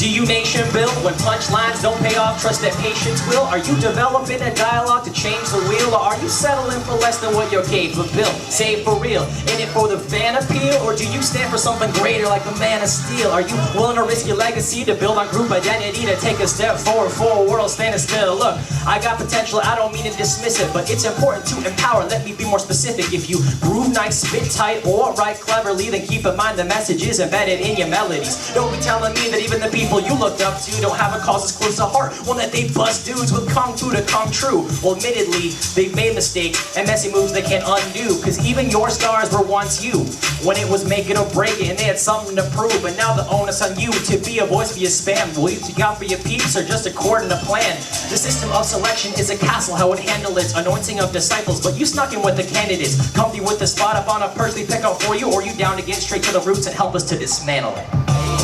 Do you nation build when punchlines don't pay off? Trust that patience will? Are you developing a dialogue to change the wheel? Or are you settling for less than what you're capable of? Say for real, in it for the fan appeal? Or do you stand for something greater like the man of steel? Are you willing to risk your legacy to build on group identity, to take a step forward for a world standing still? Look, I got potential, I don't mean to dismiss it, but it's important to empower. Let me be more specific. If you groove nice, spit tight, or write cleverly, then keep in mind the message is embedded in your melodies. Don't be telling me that even the people you looked up to don't have a cause as close to heart, one that they bust dudes with kung fu to come true. Well, admittedly, they've made mistakes and messy moves they can't undo, cause even your stars were once you, when it was make it or break it and they had something to prove. But now the onus on you to be a voice for your spam. Will you take out for your peeps or just according to plan? The system of selection is a castle, how it handles its anointing of disciples, but you snuck in with the candidates. Comfy with the spot up on a personally pick out for you, or you down to get straight to the roots and help us to dismantle it?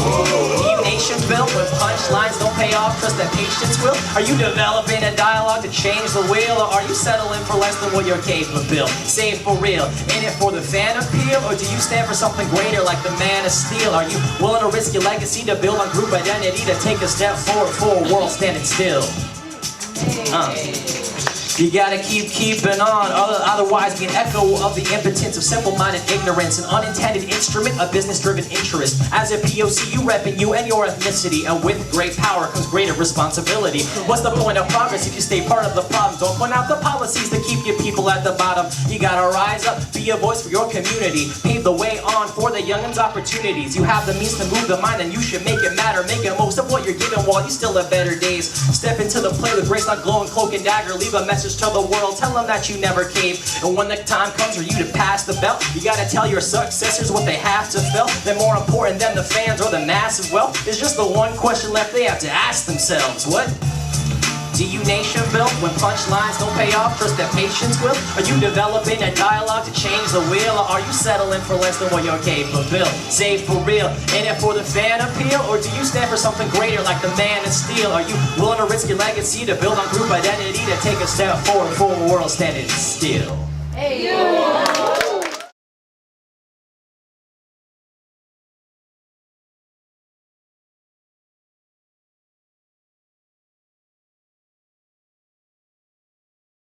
You nation built when punchlines don't pay off, trust that patience will? Are you developing a dialogue to change the wheel? Or are you settling for less than what you're capable of? Say it for real, in it for the fan appeal? Or do you stand for something greater like the man of steel? Are you willing to risk your legacy to build on group identity, to take a step forward for a world standing still? You gotta keeping on, otherwise be an echo of the impotence of simple-minded ignorance, an unintended instrument of business-driven interest. As a POC, you repping you and your ethnicity, and with great power comes greater responsibility. What's the point of progress if you stay part of the problem? Don't point out the policies that keep your people at the bottom. You gotta rise up, be a voice for your community, pave the way on for the youngins' opportunities. You have the means to move the mind, and you should make it matter. Make the most of what you're given while you still have better days. Step into the play with grace, not glowing cloak and dagger. Leave a message to the world, tell them that you never cave. And when the time comes for you to pass the belt, you gotta tell your successors what they have to feel. They're more important than the fans or the massive wealth. There's just the one question left they have to ask themselves. What? Do you nation built when punchlines don't pay off? Trust that patience will? Are you developing a dialogue to change the wheel? Or are you settling for less than what you're capable of? Say for real, in it for the fan appeal? Or do you stand for something greater like the man of steel? Are you willing to risk your legacy to build on group identity, to take a step forward for a world standing still? Hey, yo.